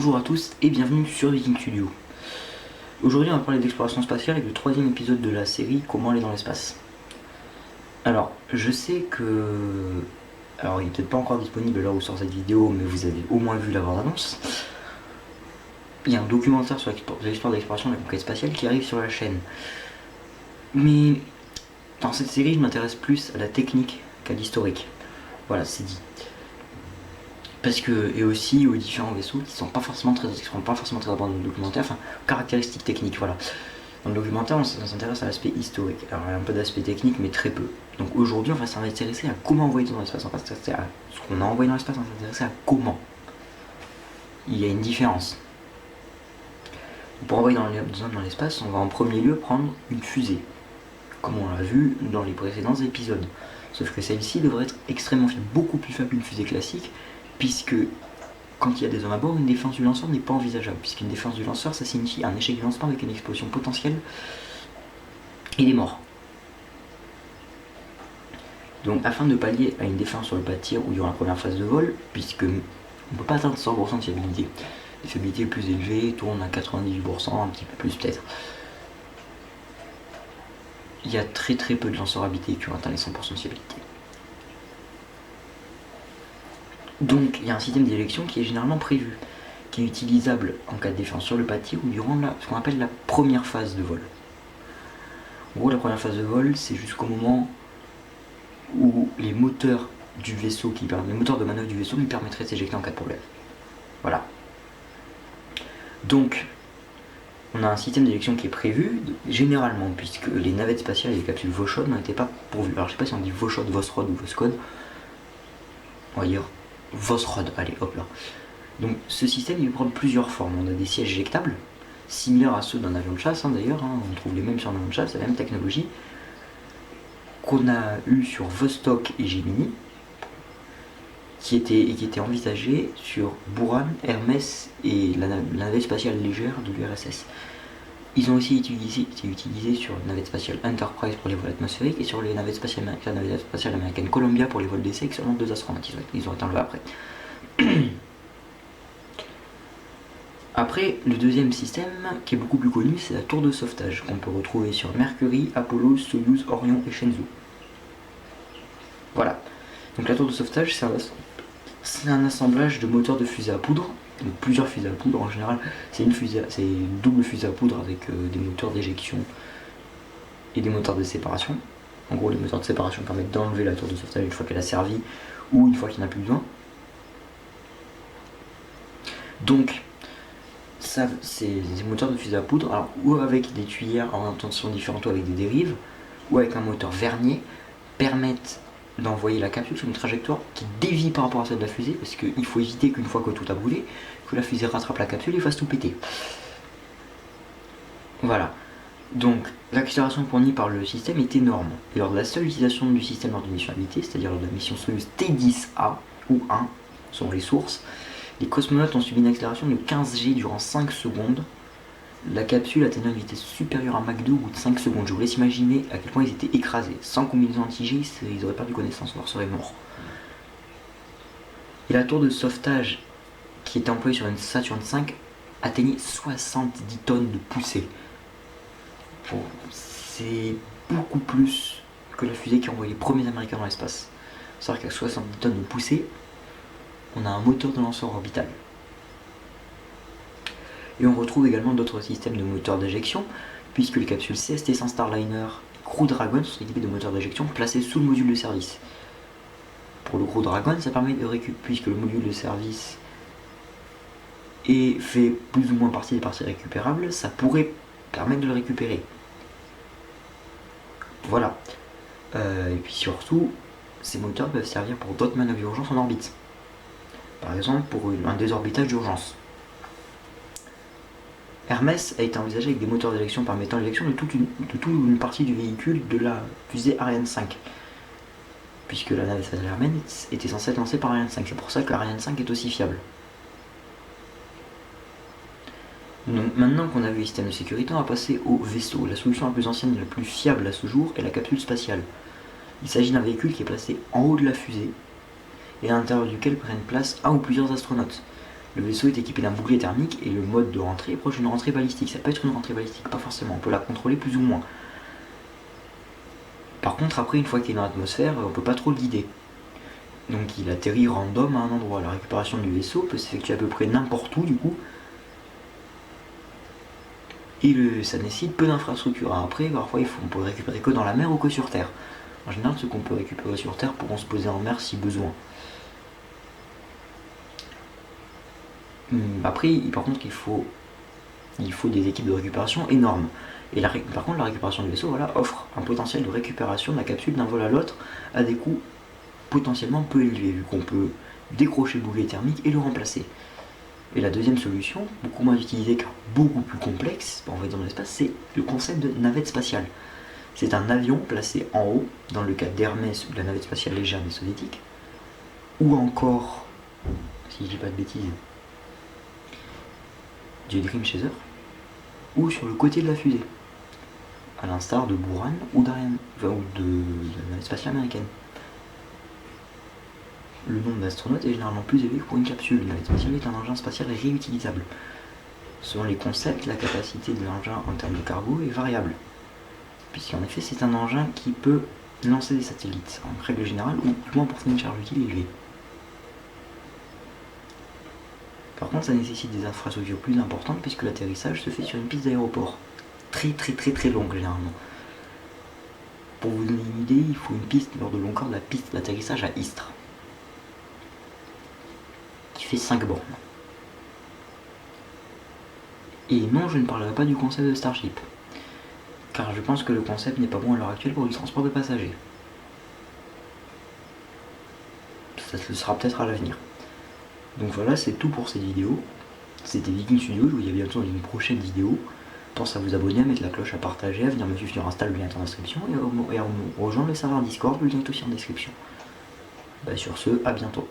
Bonjour à tous et bienvenue sur Viking Studio. Aujourd'hui on va parler d'exploration spatiale avec le troisième épisode de la série Comment aller dans l'espace. Alors je sais que... Alors il n'est peut-être pas encore disponible là où sort cette vidéo, mais vous avez au moins vu la bande-annonce. Il y a un documentaire sur l'histoire de l'exploration de la conquête spatiale qui arrive sur la chaîne. Mais dans cette série je m'intéresse plus à la technique qu'à l'historique. Voilà, c'est dit. Parce que, et aussi aux différents vaisseaux qui sont pas forcément très abordés dans le documentaire, enfin, caractéristiques techniques, voilà. Dans le documentaire, on s'intéresse à l'aspect historique. Alors, il y a un peu d'aspect technique, mais très peu. Donc aujourd'hui, on va s'intéresser à comment envoyer dans l'espace. On va s'intéresser à ce qu'on a envoyé dans l'espace, on va s'intéresser à comment. Il y a une différence. Pour envoyer dans l'espace, on va en premier lieu prendre une fusée, comme on l'a vu dans les précédents épisodes. Sauf que celle-ci devrait être extrêmement fiable, beaucoup plus faible qu'une fusée classique, puisque quand il y a des hommes à bord, une défense du lanceur n'est pas envisageable, puisqu'une défense du lanceur, ça signifie un échec du lancement avec une explosion potentielle et des morts. Donc afin de pallier à une défense sur le pas de tir ou durant la première phase de vol, puisque on ne peut pas atteindre 100% de fiabilité, les fiabilités les plus élevées tournent à 98%, un petit peu plus peut-être. Il y a très peu de lanceurs habités qui ont atteint les 100% de fiabilité. Donc il y a un système d'éjection qui est généralement prévu, qui est utilisable en cas de défense sur le pas de tir ou durant ce qu'on appelle la première phase de vol. En gros, la première phase de vol, c'est jusqu'au moment où les moteurs du vaisseau, les moteurs de manœuvre du vaisseau lui permettraient de s'éjecter en cas de problème. Voilà. Donc, on a un système d'éjection qui est prévu, généralement, puisque les navettes spatiales et les capsules Voskhod n'étaient pas pourvues. Alors je sais pas si on dit Voskhod, Vosrod ou Voskhod. On va dire Vosrod, allez hop là. Donc ce système il peut prendre plusieurs formes. On a des sièges éjectables, similaires à ceux d'un avion de chasse d'ailleurs, on trouve les mêmes sur un avion de chasse, la même technologie, qu'on a eu sur Vostok et Gemini, qui était envisagée sur Buran, Hermès et la navette spatiale légère de l'URSS. Ils ont aussi été utilisés sur la navette spatiale Enterprise pour les vols atmosphériques et sur les navettes spatiales américaines, la navette spatiale américaine Columbia pour les vols d'essai, avec seulement 2 astronautes. Ils ont été enlevés après. Après, le deuxième système, qui est beaucoup plus connu, c'est la tour de sauvetage, qu'on peut retrouver sur Mercury, Apollo, Soyuz, Orion et Shenzhou. Voilà. Donc la tour de sauvetage, c'est un assemblage de moteurs de fusée à poudre, donc plusieurs fusées à poudre en général. C'est une double fusée à poudre avec des moteurs d'éjection et des moteurs de séparation. En gros, les moteurs de séparation permettent d'enlever la tour de sauvetage une fois qu'elle a servi ou une fois qu'il n'y en a plus besoin. Donc, ces moteurs de fusée à poudre, alors, ou avec des tuyères en intention différente ou avec des dérives, ou avec un moteur vernier, permettent d'envoyer la capsule sur une trajectoire qui dévie par rapport à celle de la fusée, parce qu'il faut éviter qu'une fois que tout a brûlé, que la fusée rattrape la capsule et fasse tout péter. Voilà. Donc l'accélération fournie par le système est énorme. Et lors de la seule utilisation du système lors d'une mission habitée, c'est-à-dire lors de la mission Soyuz T10A ou 1, selon les sources, les cosmonautes ont subi une accélération de 15 G durant 5 secondes. La capsule atteignant une vitesse supérieure à Mach 2 au bout de 5 secondes. Je vous laisse imaginer à quel point ils étaient écrasés. Sans combinaison anti-G, ils auraient perdu connaissance, on leur serait mort. Et la tour de sauvetage qui était employée sur une Saturn V atteignait 70 tonnes de poussée. Bon, c'est beaucoup plus que la fusée qui a envoyé les premiers Américains dans l'espace. C'est-à-dire qu'à 70 tonnes de poussée, on a un moteur de lanceur orbital. Et on retrouve également d'autres systèmes de moteurs d'éjection, puisque les capsules CST-100 Starliner et Crew Dragon sont équipées de moteurs d'éjection placés sous le module de service. Pour le Crew Dragon, ça permet de récupérer, puisque le module de service fait plus ou moins partie des parties récupérables, ça pourrait permettre de le récupérer. Voilà. Et puis surtout, ces moteurs peuvent servir pour d'autres manœuvres d'urgence en orbite. Par exemple, pour un désorbitage d'urgence. Hermès a été envisagé avec des moteurs d'éjection permettant l'éjection de toute une partie du véhicule de la fusée Ariane 5. Puisque la navette spatiale Hermès était censée être lancée par Ariane 5. C'est pour ça que Ariane 5 est aussi fiable. Donc maintenant qu'on a vu les systèmes de sécurité, on va passer au vaisseau. La solution la plus ancienne et la plus fiable à ce jour est la capsule spatiale. Il s'agit d'un véhicule qui est placé en haut de la fusée et à l'intérieur duquel prennent place un ou plusieurs astronautes. Le vaisseau est équipé d'un bouclier thermique et le mode de rentrée est proche d'une rentrée balistique. Ça peut être une rentrée balistique, pas forcément, on peut la contrôler plus ou moins. Par contre, après, une fois qu'il est dans l'atmosphère, on peut pas trop le guider. Donc il atterrit random à un endroit. La récupération du vaisseau peut s'effectuer à peu près n'importe où du coup. Et ça nécessite peu d'infrastructures. Après, parfois on peut récupérer que dans la mer ou que sur Terre. En général, ceux qu'on peut récupérer sur Terre pourront se poser en mer si besoin. Après, par contre, il faut des équipes de récupération énormes. Et par contre, la récupération du vaisseau offre un potentiel de récupération de la capsule d'un vol à l'autre à des coûts potentiellement peu élevés, vu qu'on peut décrocher le bouclier thermique et le remplacer. Et la deuxième solution, beaucoup moins utilisée car beaucoup plus complexe, on va dire dans l'espace, c'est le concept de navette spatiale. C'est un avion placé en haut, dans le cas d'Hermès ou de la navette spatiale légère des soviétiques, ou encore, si je dis pas de bêtises, du Dream Chaser, ou sur le côté de la fusée, à l'instar de Buran ou d'Ariane, ou de la navette spatiale américaine. Le nombre d'astronautes est généralement plus élevé que pour une capsule. Une navette spatiale est un engin spatial réutilisable. Selon les concepts, la capacité de l'engin en termes de cargo est variable, puisqu'en effet c'est un engin qui peut lancer des satellites, en règle générale, ou du moins porter une charge utile élevée. Par contre, ça nécessite des infrastructures plus importantes puisque l'atterrissage se fait sur une piste d'aéroport. Très longue généralement. Pour vous donner une idée, il faut une piste lors de l'encore de la piste d'atterrissage à Istres, qui fait 5 bornes. Et non, je ne parlerai pas du concept de Starship, car je pense que le concept n'est pas bon à l'heure actuelle pour du transport de passagers. Ça le sera peut-être à l'avenir. Donc voilà, c'est tout pour cette vidéo. C'était Viking Studio, je vous dis à bientôt dans une prochaine vidéo. Pense à vous abonner, à mettre la cloche, à partager, à venir me suivre sur Insta, le lien est en description, et à rejoindre le serveur Discord, le lien est aussi en description. Sur ce, à bientôt.